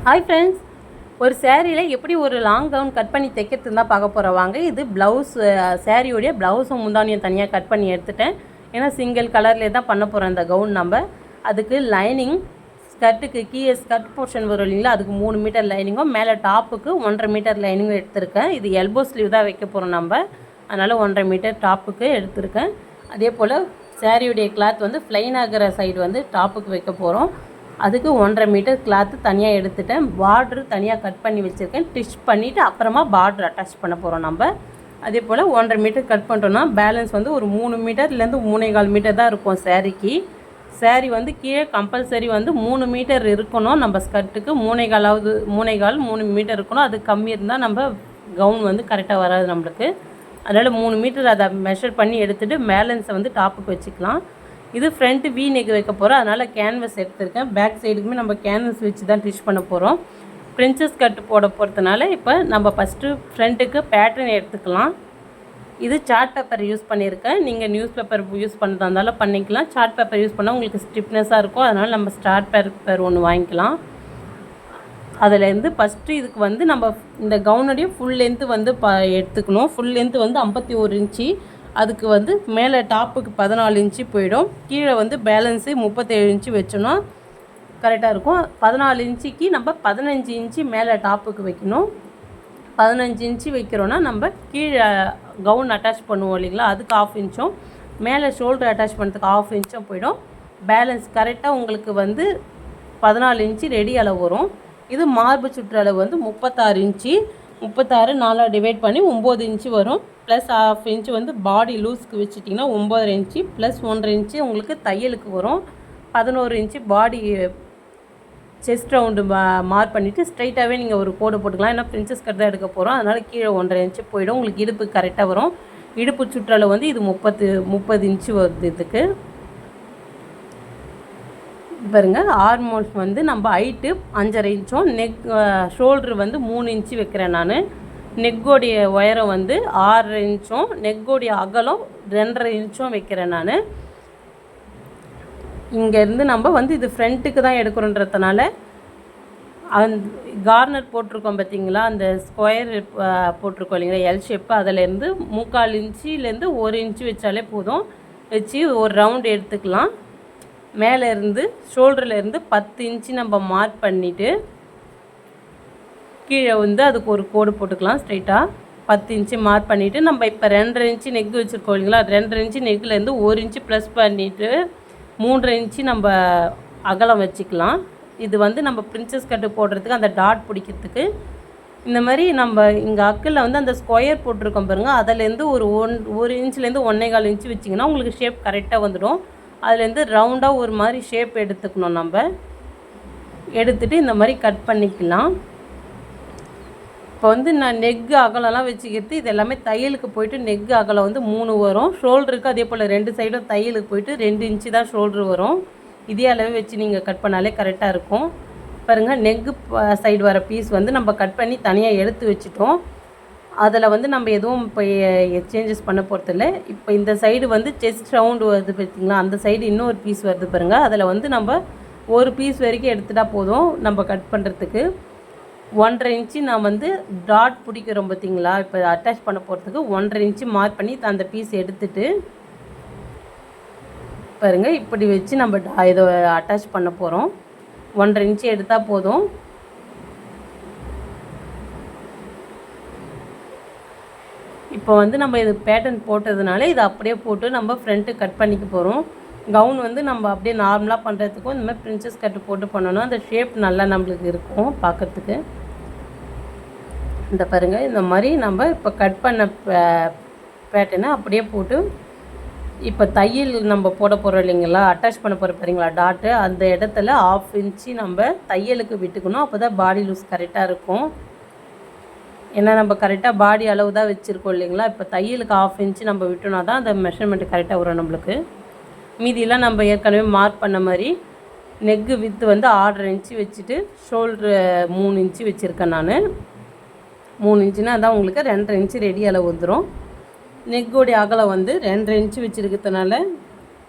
Hi friends, ஒரு சேரீயில் எப்படி ஒரு லாங் கவுன் கட் பண்ணி தைக்கிறது தான் பார்க்க போகிறோம் வாங்க. இது ப்ளவுஸ், சேரீயோடைய ப்ளவுஸும் முந்தானியும் தனியாக கட் பண்ணி எடுத்துட்டேன். ஏன்னா சிங்கிள் கலர்லேயே தான் பண்ண போகிறோம் இந்த கவுன். நம்ம அதுக்கு லைனிங், ஸ்கர்ட்டுக்கு கீழே ஸ்கர்ட் போர்ஷன் வரும் இல்லைங்களா, அதுக்கு 3 மீட்டர் லைனிங்கும் மேலே டாப்புக்கு 1.5 மீட்டர் லைனிங்கும் எடுத்திருக்கேன். இது எல்போ ஸ்லீவ் தான் வைக்க போகிறோம் நம்ம, அதனால் 1.5 மீட்டர் டாப்புக்கு எடுத்திருக்கேன். அதே போல் சேரீயுடைய கிளாத் வந்து ஃப்ளைன் ஆகிற சைடு வந்து டாப்புக்கு வைக்க போகிறோம். அதுக்கு 1.5 மீட்டர் கிளாத்து தனியாக எடுத்துட்டேன். பார்ட்ரு தனியாக கட் பண்ணி வச்சுருக்கேன். ஸ்டிச் பண்ணிவிட்டு அப்புறமா பார்ட்ரு அட்டாச் பண்ண போகிறோம் நம்ம. அதே போல் 1.5 மீட்டர் கட் பண்ணிட்டோன்னா பேலன்ஸ் வந்து ஒரு 3 மீட்டர்லேருந்து 3.25 மீட்டர் தான் இருக்கும் சேரீக்கு. சேரீ வந்து கீழே கம்பல்சரி வந்து 3 மீட்டர் இருக்கணும். நம்ம ஸ்கர்ட்டுக்கு 3.25 மீட்டர் இருக்கணும். அது கம்மி இருந்தால் நம்ம கவுன் வந்து கரெக்டாக வராது நம்மளுக்கு. அதனால் 3 மீட்டர் அதை மெஷர் பண்ணி எடுத்துகிட்டு பேலன்ஸை வந்து டாப்புக்கு வச்சுக்கலாம். இது ஃப்ரண்ட்டு வீ நெக் வைக்க போகிறோம், அதனால் கேன்வஸ் எடுத்திருக்கேன். பேக் சைடுக்குமே நம்ம கேன்வஸ் வச்சு தான் ஸ்டிச் பண்ண போகிறோம். பிரின்சஸ் கட் போட போகிறதுனால இப்போ நம்ம ஃபஸ்ட்டு ஃப்ரண்ட்டுக்கு பேட்டர்ன் எடுத்துக்கலாம். இது சார்ட் பேப்பர் யூஸ் பண்ணியிருக்கேன். நீங்கள் நியூஸ் பேப்பர் யூஸ் பண்ணுறதா இருந்தாலும் பண்ணிக்கலாம். சார்ட் பேப்பர் யூஸ் பண்ணால் உங்களுக்கு ஸ்டிப்னஸாக இருக்கும், அதனால் நம்ம சார்ட் பேப்பர் ஒன்று வாங்கிக்கலாம். அதிலேருந்து ஃபஸ்ட்டு இதுக்கு வந்து நம்ம இந்த கவுனுடைய ஃபுல் லென்த்து வந்து எடுத்துக்கணும். ஃபுல் லென்த்து வந்து 51 இன்ச்சு. அதுக்கு வந்து மேலே டாப்புக்கு 14 இன்ச்சு போயிடும். கீழே வந்து பேலன்ஸு 37 இன்ச்சு வச்சோன்னா கரெக்டாக இருக்கும். 14 இன்ச்சுக்கு நம்ம 15 இன்ச்சு மேலே டாப்புக்கு வைக்கணும். 15 இன்ச்சு வைக்கிறோன்னா நம்ம கீழே கவுன் அட்டாச் பண்ணுவோம் இல்லைங்களா, அதுக்கு 1/2 இன்ச்சும் மேலே ஷோல்டர் அட்டாச் பண்ணுறதுக்கு 1/2 இன்ச்சும் போயிடும். பேலன்ஸ் கரெக்டாக உங்களுக்கு வந்து 14 இன்ச்சு ரெடி அளவு வரும். இது மார்பு சுற்று அளவு வந்து 36 இன்ச்சு. 36 4 டிவைட் பண்ணி 9 இன்ச்சு வரும். ப்ளஸ் 1/2 இன்ச்சு வந்து பாடி லூஸ்க்கு வச்சுட்டிங்கன்னா 9.5 இன்ச்சு ப்ளஸ் 1.5 இன்ச்சு உங்களுக்கு தையலுக்கு வரும். 11 இன்ச்சு பாடி செஸ்ட் ரவுண்டு மார்க் பண்ணிவிட்டு ஸ்ட்ரைட்டாகவே நீங்கள் ஒரு கோடு போட்டுக்கலாம். ஏன்னா பிரின்சஸ் கட் தான் எடுக்க போகிறோம், அதனால் கீழே 1.5 இன்ச்சு போயிடும். உங்களுக்கு இடுப்பு கரெக்டாக வரும். இடுப்பு சுற்றளவு வந்து இது 30 இன்ச்சு வருது. இதுக்கு பாருங்க, ஆர்மோல்ஸ் வந்து நம்ம ஹைட்டு 5.5 இன்ச்சும் நெக் ஷோல்ட்ரு வந்து 3 இன்ச்சு வைக்கிறேன் நான். நெக்கோடைய உயரம் வந்து 6 இன்ச்சும் நெக்கோடைய அகலம் 2.5 இன்ச்சும் வைக்கிறேன் நான். இங்கேருந்து நம்ம வந்து இது ஃப்ரண்ட்டுக்கு தான் எடுக்கிறோன்றதுனால அந்த கார்னர் போட்டிருக்கோம் பார்த்தீங்களா, அந்த ஸ்கொயர் போட்டிருக்கோம் இல்லைங்களா எல் ஷேப்பு, அதிலேருந்து 3/4 இன்ச்சிலேருந்து 1 இன்ச்சு வச்சாலே போதும். வச்சு ஒரு ரவுண்டு எடுத்துக்கலாம். மேலே இருந்து ஷோல்டர்லேருந்து 10 இன்ச்சு நம்ம மார்க் பண்ணிவிட்டு கீழே வந்து அதுக்கு ஒரு கோடு போட்டுக்கலாம். ஸ்ட்ரைட்டாக 10 இன்ச்சு மார்க் பண்ணிவிட்டு நம்ம இப்போ 2.5 இன்ச்சு நெக் வச்சுருக்கோம் இல்லைங்களா, 2.5 இன்ச்சு நெக்லேருந்து 1 இன்ச்சு ப்ளஸ் பண்ணிவிட்டு 3.5 இன்ச்சு நம்ம அகலம் வச்சுக்கலாம். இது வந்து நம்ம பிரின்சஸ் கட்டு போடுறதுக்கு அந்த டாட் பிடிக்கிறதுக்கு. இந்த மாதிரி நம்ம இங்கே அக்கில் வந்து அந்த ஸ்கொயர் போட்டிருக்கோம் பாருங்கள், அதிலேருந்து ஒரு இன்ச்சுலேருந்து 1.25 இன்ச்சு வச்சிங்கன்னா உங்களுக்கு ஷேப் கரெக்டாக வந்துடும். அதுலேருந்து ரவுண்டாக ஒரு மாதிரி ஷேப் எடுத்துக்கணும். நம்ம எடுத்துகிட்டு இந்த மாதிரி கட் பண்ணிக்கலாம். இப்போ வந்து நான் நெக்கு அகலம்லாம் வச்சுக்கிறது இது எல்லாமே தையலுக்கு போயிட்டு நெக்கு அகலம் வந்து 3 வரும். ஷோல்டருக்கு அதே போல் 2 சைடும் தையலுக்கு போயிட்டு 2 இன்ச்சு தான் ஷோல்ட்ரு வரும். இதே அளவு வச்சு நீங்கள் கட் பண்ணாலே கரெக்டாக இருக்கும். பாருங்கள், நெக்கு சைடு வர பீஸ் வந்து நம்ம கட் பண்ணி தனியாக எடுத்து வச்சுட்டோம். அதில் வந்து நம்ம எதுவும் இப்போ சேஞ்சஸ் பண்ண போகிறதில்ல. இப்போ இந்த சைடு வந்து செஸ்ட் ரவுண்டு வருது பார்த்திங்களா, அந்த சைடு இன்னொரு பீஸ் வருது பாருங்கள். அதில் வந்து நம்ம ஒரு பீஸ் வரைக்கும் எடுத்துட்டால் போதும் நம்ம கட் பண்ணுறதுக்கு. 1.5 இன்ச்சு நான் வந்து டாட் பிடிக்கிறோம் பார்த்திங்களா, இப்போ அட்டாச் பண்ண போகிறதுக்கு 1.5 இன்ச்சு மார்க் பண்ணி அந்த பீஸ் எடுத்துகிட்டு பாருங்கள் இப்படி வச்சு நம்ம இதை அட்டாச் பண்ண போகிறோம். 1.5 இன்ச்சு எடுத்தால் போதும். இப்போ வந்து நம்ம இது பேட்டர்ன் போட்டதுனால இதை அப்படியே போட்டு நம்ம ஃப்ரண்ட்டு கட் பண்ணிக்க போகிறோம். கவுன் வந்து நம்ம அப்படியே நார்மலாக பண்ணுறதுக்கும் இந்த மாதிரி பிரின்சஸ் கட்டு போட்டு பண்ணோன்னா அந்த ஷேப் நல்லா நம்மளுக்கு இருக்கும் பார்க்குறதுக்கு. இந்த பாருங்கள், இந்த மாதிரி நம்ம இப்போ கட் பண்ண பேட்டர்னை அப்படியே போட்டு இப்போ தையல் நம்ம போட போகிறோம் இல்லைங்களா, அட்டாச் பண்ண போகிற பாருங்களா டாட்டு, அந்த இடத்துல 1/2 இன்ச்சு நம்ம தையலுக்கு விட்டுக்கணும். அப்போ தான் பாடி லூஸ் கரெக்டாக இருக்கும். ஏன்னா நம்ம கரெக்டாக பாடி அளவு தான் வச்சுருக்கோம் இல்லைங்களா, இப்போ தையலுக்கு 1/2 இன்ச்சு நம்ம விட்டோன்னா தான் அந்த மெஷர்மெண்ட்டு கரெக்டாக வரும் நம்மளுக்கு. மீதியெல்லாம் நம்ம ஏற்கனவே மார்க் பண்ண மாதிரி நெக்கு வித்து வந்து 6.5 இன்ச்சு வச்சுட்டு ஷோல்ட்ரு 3 இன்ச்சு வச்சுருக்கேன் நான். 3 இன்ச்சுன்னா அதான் உங்களுக்கு 2.5 இன்ச்சு ரெடி அளவு வந்துடும். நெக்கோடைய அகலம் வந்து 2.5 இன்ச்சு வச்சுருக்கிறதுனால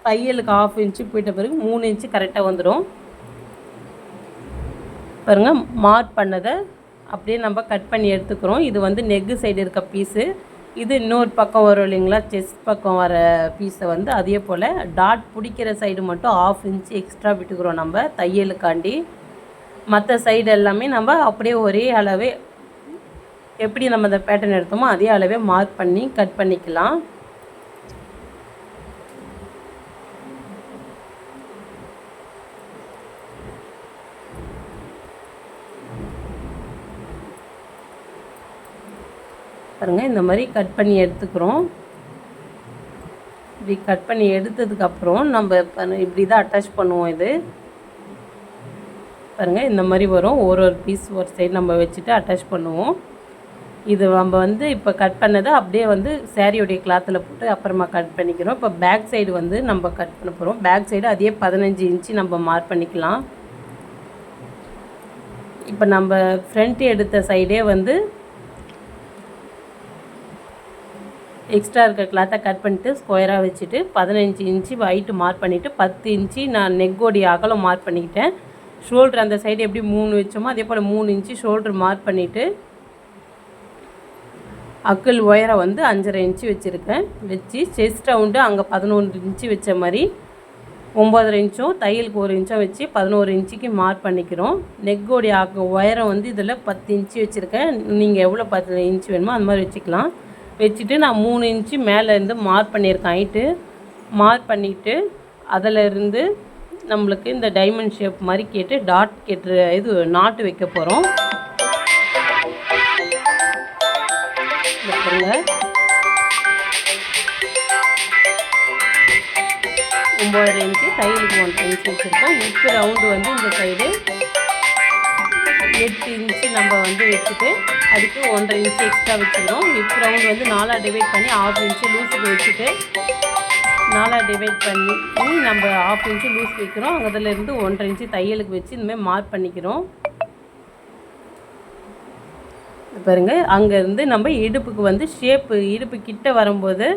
தையலுக்கு 1/2 இன்ச்சு போயிட்ட பிறகு 3 இன்ச்சு கரெக்டாக வந்துடும். பாருங்கள் மார்க் பண்ணதை அப்படியே நம்ம கட் பண்ணி எடுத்துக்கிறோம். இது வந்து நெக்கு சைடு இருக்க பீஸு. இது இன்னொரு பக்கம் வரும் இல்லைங்களா, செஸ்ட் பக்கம் வர பீஸை வந்து அதே போல் டாட் பிடிக்கிற சைடு மட்டும் 1/2 இன்ச்சு எக்ஸ்ட்ரா விட்டுக்கிறோம் நம்ம தையலுக்காண்டி. மற்ற சைடு எல்லாமே நம்ம அப்படியே ஒரே அளவே எப்படி நம்ம அந்த பேட்டர்ன் எடுத்தோமோ அதே அளவே மார்க் பண்ணி கட் பண்ணிக்கலாம். பாருங்கள் இந்த மாதிரி கட் பண்ணி எடுத்துக்கிறோம். இப்படி கட் பண்ணி எடுத்ததுக்கப்புறம் நம்ம இப்படி தான் அட்டாச் பண்ணுவோம். இது பாருங்கள் இந்த மாதிரி வரும். ஒரு பீஸ் ஒரு சைடு நம்ம வச்சுட்டு அட்டாச் பண்ணுவோம். இது நம்ம வந்து இப்போ கட் பண்ணதை அப்படியே வந்து சாரியோடைய கிளாத்தில் போட்டு அப்புறமா கட் பண்ணிக்கிறோம். இப்போ பேக் சைடு வந்து நம்ம கட் பண்ண போகிறோம். பேக் சைடு அதே 15 இன்ச்சு நம்ம மார்க் பண்ணிக்கலாம். இப்போ நம்ம ஃப்ரண்ட் எடுத்த சைடே வந்து எக்ஸ்ட்ரா இருக்க கிளாத்தை கட் பண்ணிவிட்டு ஸ்கொயராக வச்சுட்டு 15 இன்ச்சு ஹைட்டு மார்க் பண்ணிவிட்டு 10 இன்ச்சு நான் நெக்கோடைய அகலம் மார்க் பண்ணிக்கிட்டேன். ஷோல்ட்ரு அந்த சைடு எப்படி 3 வச்சோமோ அதே போல் 3 இன்ச்சு ஷோல்ட்ரு மார்க் பண்ணிவிட்டு அக்கிள் ஒயரை வந்து 5.5 இன்ச்சு வச்சுருக்கேன். வச்சு செஸ்ட் ரவுண்டு அங்கே 11 இன்ச்சு வச்ச மாதிரி 9.5 இன்ச்சும் தையலுக்கு 1 இன்ச்சும் வச்சு 11 இன்ச்சுக்கு மார்க் பண்ணிக்கிறோம். நெக்கோடைய ஒயரை வந்து இதில் 10 இன்ச்சு வச்சுருக்கேன். நீங்கள் எவ்வளோ 10 இன்ச்சு வேணுமோ அந்த மாதிரி வச்சுக்கலாம். வச்சுட்டு நான் 3 இன்ச்சு மேலேருந்து மார்க் பண்ணியிருக்கேன். ஹைட்டு மார்க் பண்ணிவிட்டு அதிலேருந்து நம்மளுக்கு இந்த டைமண்ட் ஷேப் மாதிரி கேட்டு டாட் கேட்டு இது நாட்டு வைக்க போகிறோம். பாருங்க 9.5 இன்ச்சு தையலுக்கு 1 இன்ச்சு வச்சுருக்கோம். இப்போ ரவுண்டு வந்து இந்த சைடு 8 இன்ச்சு நம்ம வந்து வச்சுட்டு அதுக்கு 1.5 இன்ச்சு எக்ஸ்ட்ரா வச்சுக்கிறோம். இப்போ ரவுண்டு வந்து 4ஆக டிவைட் பண்ணி 1/2 இன்ச்சு லூஸுக்கு வச்சுட்டு 4ஆக டிவைட் பண்ணி நம்ம 1/2 இன்ச்சு லூஸ் வைக்கிறோம். அதிலேருந்து 1.5 இன்ச்சு தையலுக்கு வச்சு இந்தமாதிரி மார்க் பண்ணிக்கிறோம். பாருங்கள் அங்கேருந்து நம்ம இடுப்புக்கு வந்து ஷேப்பு இடுப்பு கிட்ட வரும்போது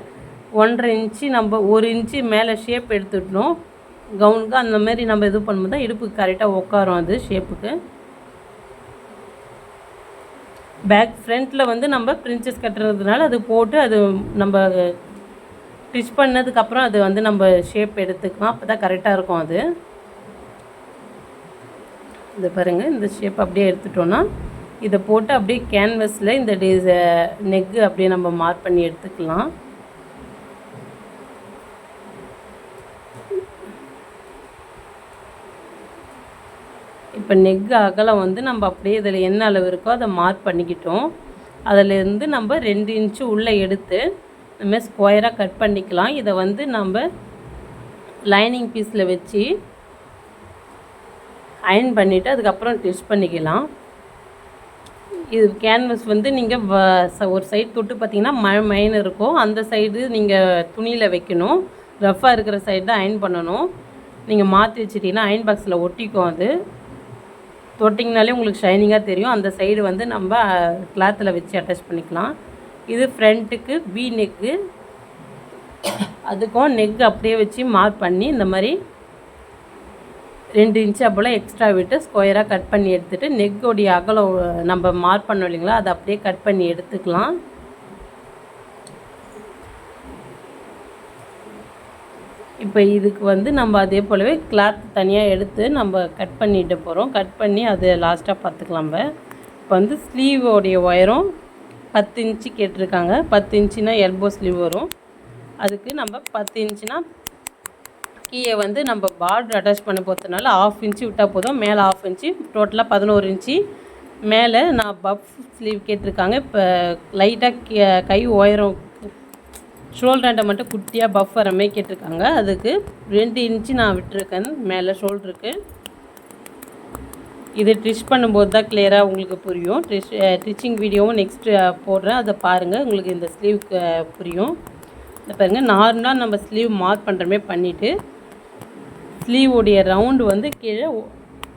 1.5 இன்ச்சு நம்ம 1 இன்ச்சு மேலே ஷேப் எடுத்துட்டோம். கவுனுக்கு அந்த மாதிரி நம்ம இது பண்ணும்போது தான் இடுப்புக்கு கரெக்டாக உட்காரும். அது ஷேப்புக்கு பேக் ஃப்ரண்ட்டில் வந்து நம்ம பிரின்சஸ் கட்டுறதுனால அது போட்டு அது நம்ம ஸ்டிச் பண்ணதுக்கப்புறம் அது வந்து நம்ம ஷேப் எடுத்துக்கலாம். அப்போ தான் கரெக்டாக இருக்கும். அது இது பாருங்கள் இந்த ஷேப் அப்படியே எடுத்துட்டோன்னா இதை போட்டு அப்படியே கேன்வஸில் இந்த நெக்கு அப்படியே நம்ம மார்க் பண்ணி எடுத்துக்கலாம். இப்போ நெக்கு அகலம் வந்து நம்ம அப்படியே இதில் என்ன அளவு இருக்கோ அதை மார்க் பண்ணிக்கிட்டோம். அதிலேருந்து நம்ம 2 இன்ச்சு உள்ளே எடுத்து நம்ம ஸ்கொயராக கட் பண்ணிக்கலாம். இதை வந்து நம்ம லைனிங் பீஸில் வச்சு அயன் பண்ணிவிட்டு அதுக்கப்புறம் ஸ்டிச் பண்ணிக்கலாம். இது கேன்வஸ் வந்து நீங்கள் ஒரு சைடு தொட்டு பார்த்தீங்கன்னா மைன் இருக்கும். அந்த சைடு நீங்கள் துணியில் வைக்கணும். ரஃப்பாக இருக்கிற சைடு தான் அயன் பண்ணணும். நீங்கள் மாற்றி வச்சிட்டிங்கன்னா அயன் பாக்ஸில் ஒட்டிக்கும். அது தொட்டிங்கனாலே உங்களுக்கு ஷைனிங்காக தெரியும். அந்த சைடு வந்து நம்ம கிளாத்தில் வச்சு அட்டாச் பண்ணிக்கலாம். இது ஃப்ரண்ட்டுக்கு பி நெக்கு, அதுக்கும் நெக் அப்படியே வச்சு மார்க் பண்ணி இந்த மாதிரி 2 இன்ச்சு அப்போல எக்ஸ்ட்ரா விட்டு ஸ்கொயராக கட் பண்ணி எடுத்துகிட்டு நெக்கோடைய அகலம் நம்ம மார்க் பண்ணோம் இல்லைங்களா, அதை அப்படியே கட் பண்ணி எடுத்துக்கலாம். இப்போ இதுக்கு வந்து நம்ம அதே போலவே கிளாத் தனியாக எடுத்து நம்ம கட் பண்ணிட்டு போகிறோம். கட் பண்ணி அது லாஸ்ட்டாக பார்த்துக்கலாம். இப்போ வந்து ஸ்லீவோடைய ஒயரும் 10 இன்ச்சு கேட்டிருக்காங்க. 10 இன்ச்சுனா எல்போ ஸ்லீவ் வரும். அதுக்கு நம்ம 10 இன்ச்சுனா கீழே வந்து நம்ம பார்டர் அட்டாச் பண்ண போகிறதுனால 1/2 இன்ச்சு விட்டால் போதும். மேலே 1/2 இன்ச்சு, டோட்டலாக 11 இன்ச்சு. மேலே நான் பஃப் ஸ்லீவ் கேட்டிருக்காங்க. இப்போ லைட்டாக கை உயரம் ஷோல்டர்ண்டை மட்டும் குட்டியாக பஃப் வர மாதிரி கேட்டிருக்காங்க. அதுக்கு 2 இன்ச்சு நான் விட்டுருக்கேன் மேலே ஷோல்டருக்கு. இது ஸ்டிச் பண்ணும்போது தான் கிளியராக உங்களுக்கு புரியும். ஸ்டிச்சிங் வீடியோவும் நெக்ஸ்ட்டு போடுறேன், அதை பாருங்கள், உங்களுக்கு இந்த ஸ்லீவ்க்கு புரியும். இந்த பாருங்கள், நார்மலாக நம்ம ஸ்லீவ் மார்க் பண்ணுற மாதிரி பண்ணிவிட்டு ஸ்லீவோடைய ரவுண்டு வந்து கீழே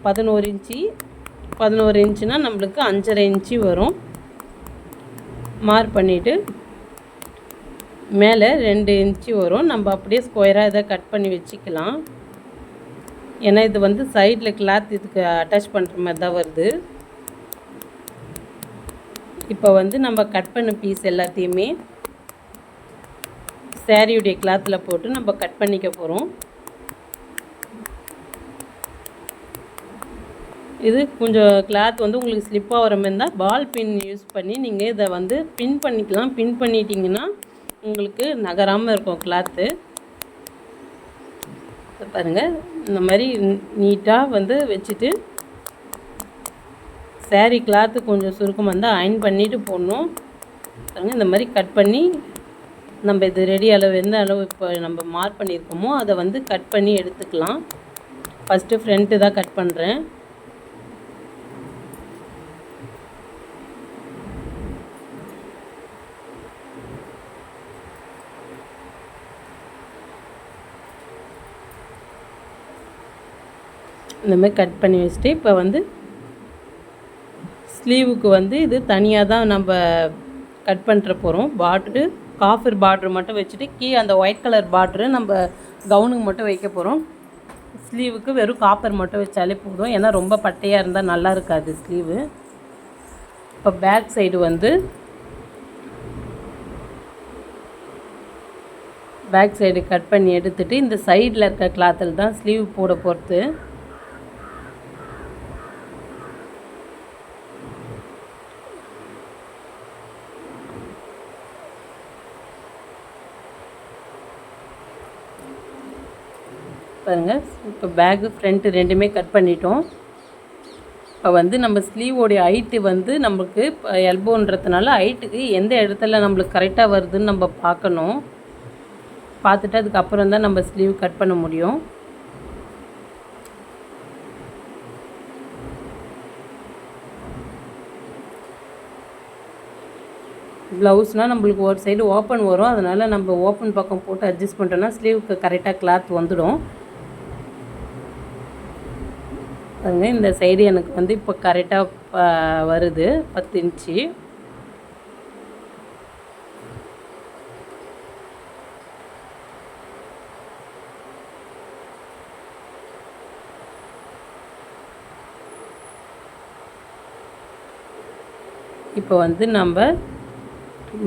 11 இன்ச்சு. 11 இன்ச்சுனா நம்மளுக்கு 5.5 இன்ச்சு வரும். மார்க் பண்ணிவிட்டு மேலே 2 இன்ச்சு வரும். நம்ம அப்படியே ஸ்கொயராக இதை கட் பண்ணி வச்சுக்கலாம். ஏன்னா இது வந்து சைடில் கிளாத் இதுக்கு அட்டாச் பண்ணுற மாதிரி தான் வருது. இப்போ வந்து நம்ம கட் பண்ண பீஸ் எல்லாத்தையுமே சாரியுடைய கிளாத்தில் போட்டு நம்ம கட் பண்ணிக்க போகிறோம். இது கொஞ்சம் கிளாத் வந்து உங்களுக்கு ஸ்லிப்பாக வர மாதிரி இருந்தால் பால் பின் யூஸ் பண்ணி நீங்கள் இதை வந்து பின் பண்ணிக்கலாம். பின் பண்ணிட்டீங்கன்னா உங்களுக்கு நகராமல் இருக்கும் கிளாத்து. பாருங்கள், இந்த மாதிரி நீட்டாக வந்து வச்சுட்டு சாரீ கிளாத்து கொஞ்சம் சுருக்கமாக இருந்தால் அயன் பண்ணிவிட்டு போடணும். பாருங்கள், இந்த மாதிரி கட் பண்ணி நம்ம இது ரெடி அளவு எந்த அளவு இப்போ நம்ம மார்க் பண்ணியிருக்கோமோ அதை வந்து கட் பண்ணி எடுத்துக்கலாம். ஃபஸ்ட்டு ஃப்ரண்ட்டு தான் கட் பண்ணுறேன். இந்த மாதிரி கட் பண்ணி வச்சுட்டு இப்போ வந்து ஸ்லீவுக்கு வந்து இது தனியாக தான் நம்ம கட் பண்ணுற போகிறோம். பார்ட்ரு காஃபர் பார்ட்ரு மட்டும் வச்சுட்டு கீழே அந்த ஒயிட் கலர் பார்ட்ரு நம்ம கவுனுக்கு மட்டும் வைக்க போகிறோம். ஸ்லீவுக்கு வெறும் காப்பர் மட்டும் வச்சாலே போதும், ஏன்னா ரொம்ப பட்டையாக இருந்தால் நல்லா இருக்காது ஸ்லீவு. இப்போ பேக் சைடு வந்து பேக் சைடு கட் பண்ணி எடுத்துகிட்டு இந்த சைடில் இருக்க கிளாத்தில் தான் ஸ்லீவ் போட போகிறது. பாருங்கள், இப்போ பேக்கு ஃப்ரண்ட்டு ரெண்டுமே கட் பண்ணிட்டோம். இப்போ வந்து நம்ம ஸ்லீவோடைய ஹைட்டு வந்து நம்மளுக்கு இப்போ எல்போன்றதுனால ஹைட்டுக்கு எந்த இடத்துல நம்மளுக்கு கரெக்டாக வருதுன்னு நம்ம பார்க்கணும். பார்த்துட்டு அதுக்கப்புறம் தான் நம்ம ஸ்லீவ் கட் பண்ண முடியும். ப்ளவுஸ்னால் நம்மளுக்கு ஒரு சைடு ஓப்பன் வரும், அதனால் நம்ம ஓப்பன் பக்கம் போட்டு அட்ஜஸ்ட் பண்ணிட்டோன்னா ஸ்லீவுக்கு கரெக்டாக கிளாத் வந்துடும். பாருங்க, இந்த சைடு எனக்கு வந்து இப்போ கரெக்டாக வருது 10 இன்ச்சு. இப்போ வந்து நம்ம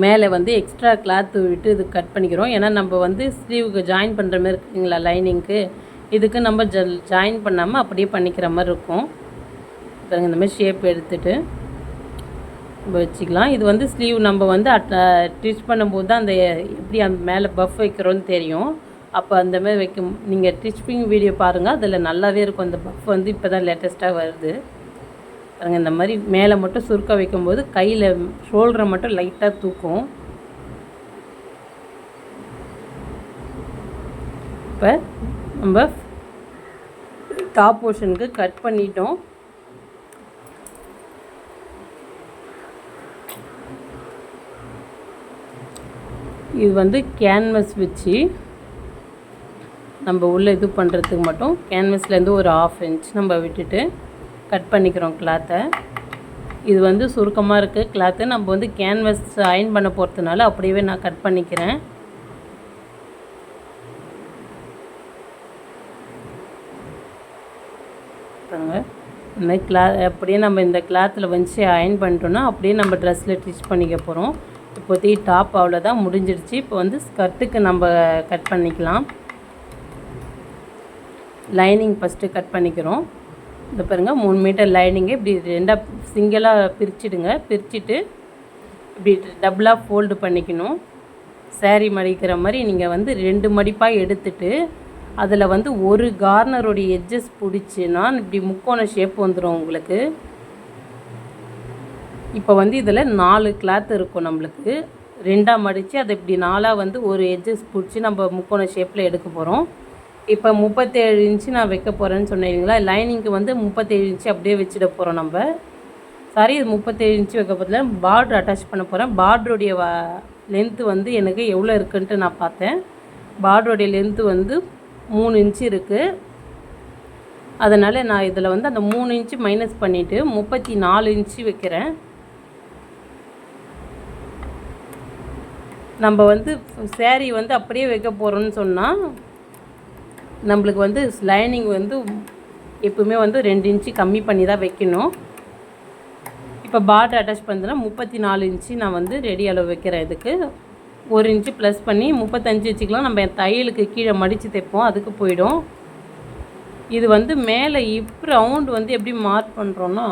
மேலே வந்து எக்ஸ்ட்ரா கிளாத்து விட்டு இது கட் பண்ணிக்கிறோம். ஏன்னா நம்ம வந்து ஸ்லீவுக்கு ஜாயின் பண்ணுற மாதிரி இருக்குங்களா லைனிங்க்கு, இதுக்கு நம்ம ஜாயின் பண்ணாமல் அப்படியே பண்ணிக்கிற மாதிரி இருக்கும். பாருங்கள், இந்த மாதிரி ஷேப் எடுத்துகிட்டு நம்ம வச்சுக்கலாம். இது வந்து ஸ்லீவ் நம்ம வந்து ஸ்டிச் பண்ணும்போது தான் அந்த எப்படி அந்த மேலே பஃப் வைக்கிறோன்னு தெரியும். அப்போ அந்த மாதிரி வைக்கும். நீங்கள் ஸ்டிச்சிங் வீடியோ பாருங்கள், அதில் நல்லாவே இருக்கும். அந்த பஃப் வந்து இப்போ தான் லேட்டஸ்ட்டாக வருது. பாருங்கள், இந்த மாதிரி மேலே மட்டும் சுருக்க வைக்கும்போது கையில் ஷோல்டரை மட்டும் லைட்டாக தூக்கும். இப்போ நம்ம டாப் போர்ஷனுக்கு கட் பண்ணிட்டோம். இது வந்து கேன்வஸ் வச்சு நம்ம உள்ளே இது பண்ணுறதுக்கு மட்டும் கேன்வஸ்லேருந்து ஒரு 1/2 இன்ச் நம்ம விட்டுட்டு கட் பண்ணிக்கிறோம் கிளாத்தை. இது வந்து சுருக்கமாக இருக்குது கிளாத்து, நம்ம வந்து கேன்வஸ் அயன் பண்ண போகிறதுனால அப்படியே நான் கட் பண்ணிக்கிறேன். இந்த மாதிரி அப்படியே நம்ம இந்த கிளாத்தில் வச்சு அயன் பண்ணிட்டோன்னா அப்படியே நம்ம ட்ரெஸ்ஸில் ஸ்டிச் பண்ணிக்க போகிறோம். இப்போதைக்கு டாப் அவ்வளோதான் முடிஞ்சிடுச்சு. இப்போ வந்து ஸ்கர்ட்டுக்கு நம்ம கட் பண்ணிக்கலாம். லைனிங் ஃபஸ்ட்டு கட் பண்ணிக்கிறோம். இந்த பாருங்கள், 3 மீட்டர் லைனிங்கை இப்படி ரெண்டாக சிங்கிளாக பிரிச்சுடுங்க. பிரிச்சுட்டு இப்படி டபுளாக ஃபோல்டு பண்ணிக்கணும். சாரீ மடிக்கிற மாதிரி நீங்கள் வந்து 2 மடிப்பாக எடுத்துட்டு அதில் வந்து ஒரு கார்னருடைய எட்ஜஸ் பிடிச்சின்னா இப்படி முக்கோண ஷேப் வந்துடும் உங்களுக்கு. இப்போ வந்து இதில் 4 கிளாத் இருக்கும் நம்மளுக்கு. 2ஆக மடித்து அதை இப்படி 4ஆக வந்து ஒரு எட்ஜஸ் பிடிச்சி நம்ம முக்கோண ஷேப்பில் எடுக்க போகிறோம். இப்போ 37 இன்ச்சு நான் வைக்க போகிறேன்னு சொன்னீங்களா, லைனிங்க்கு வந்து 37 இன்ச்சு அப்படியே வச்சுட போகிறோம் நம்ம. சாரி, இது 37 இன்ச்சு வைக்க போகிறதுல பார்ட்ரு அட்டாச் பண்ண போகிறேன். பார்டருடைய லென்த்து வந்து எனக்கு எவ்வளோ இருக்குன்ட்டு நான் பார்த்தேன். பார்டருடைய லென்த்து வந்து 3 இன்ச்சு இருக்குது. அதனால் நான் இதில் வந்து அந்த 3 இன்ச்சு மைனஸ் பண்ணிவிட்டு 34 இன்ச்சு வைக்கிறேன். நம்ம வந்து சேரீ வந்து அப்படியே வைக்க போகிறோன்னு சொன்னால் நம்மளுக்கு வந்து லைனிங் வந்து எப்பவுமே வந்து 2 இன்ச்சு கம்மி பண்ணி தான் வைக்கணும். இப்போ பார்டர் அட்டாச் பண்ணுறதுனா 34 இன்ச்சு நான் வந்து ரெடி அளவு வைக்கிறேன். இதுக்கு 1 இன்ச்சு ப்ளஸ் பண்ணி 35 வச்சுக்கலாம். நம்ம தையலுக்கு கீழே மடித்து தைப்போம், அதுக்கு போயிடும். இது வந்து மேலே இப் ரவுண்டு வந்து எப்படி மார்க் பண்ணுறோன்னா,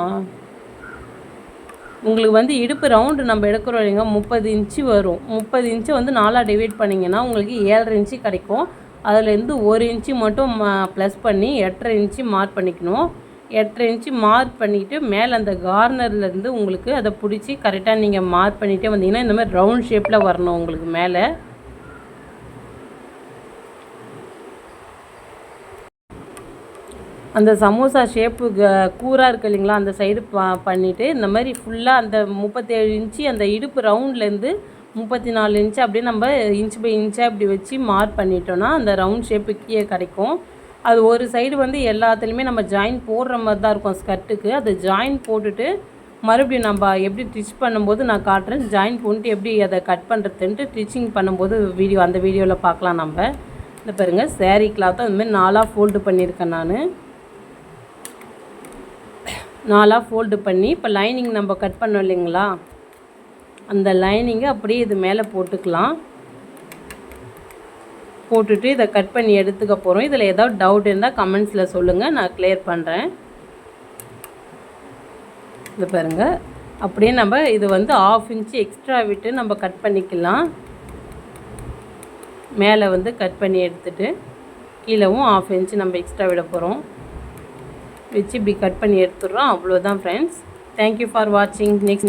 உங்களுக்கு வந்து இடுப்பு ரவுண்டு நம்ம எடுக்கிறோம் இல்லைங்க, 30 இன்ச்சு வரும். 30 இன்ச்சை வந்து 4ஆக டிவைட் பண்ணிங்கன்னா உங்களுக்கு 7.5 இன்ச்சு கிடைக்கும். அதுலேருந்து 1 இன்ச்சு மட்டும் ப்ளஸ் பண்ணி 8.5 இன்ச்சு மார்க் பண்ணிக்கணும். 8.5 இன்ச்சு மார்க் பண்ணிவிட்டு மேலே அந்த கார்னர்லேருந்து உங்களுக்கு அதை பிடிச்சி கரெக்டாக நீங்கள் மார்க் பண்ணிகிட்டே வந்தீங்கன்னா இந்த மாதிரி ரவுண்ட் ஷேப்பில் வரணும் உங்களுக்கு மேலே. அந்த சமோசா ஷேப்பு கூராக இருக்குது இல்லைங்களா, அந்த சைடு பண்ணிவிட்டு இந்த மாதிரி ஃபுல்லாக அந்த 37 இன்ச்சு அந்த இடுப்பு ரவுண்ட்லேருந்து 34 இன்ச்சு அப்படியே நம்ம இன்ச் பை இன்ச்சாக இப்படி வச்சு மார்க் பண்ணிட்டோன்னா அந்த ரவுண்ட் ஷேப்பு கீழே கிடைக்கும். அது ஒரு சைடு வந்து எல்லாத்துலேயுமே நம்ம ஜாயின் போடுற மாதிரி தான் இருக்கும் ஸ்கர்ட்டுக்கு. அது ஜாயின் போட்டுட்டு மறுபடியும் நம்ம எப்படி ஸ்டிச் பண்ணும்போது நான் காட்டுறேன். ஜாயின் போட்டு எப்படி அதை கட் பண்ணுறதுன்ட்டு ஸ்டிச்சிங் பண்ணும்போது அந்த வீடியோவில் பார்க்கலாம் நம்ம. இந்த பாருங்கள், சேரீ கிளாத்தை அதுமாதிரி 4ஆக ஃபோல்டு பண்ணியிருக்கேன் நான். 4ஆக ஃபோல்டு பண்ணி இப்போ லைனிங் நம்ம கட் பண்ணோம் இல்லைங்களா, அந்த லைனிங்கை அப்படியே இது மேலே போட்டுக்கலாம். போட்டுட்டு இதை கட் பண்ணி எடுத்துக்க போகிறோம். இதில் ஏதாவது டவுட் இருந்தால் கமெண்ட்ஸில் சொல்லுங்கள், நான் கிளியர் பண்ணுறேன். இது பாருங்கள், அப்படியே நம்ம இது வந்து 1/2 இன்ச்சு எக்ஸ்ட்ரா விட்டு நம்ம கட் பண்ணிக்கலாம். மேலே வந்து கட் பண்ணி எடுத்துகிட்டு கீழவும் 1/2 இன்ச்சு நம்ம எக்ஸ்ட்ரா விட போகிறோம். வச்சு இப்படி கட் பண்ணி எடுத்துடுறோம். அவ்வளோதான் ஃப்ரெண்ட்ஸ். தேங்க்யூ ஃபார் வாட்சிங். நெக்ஸ்ட்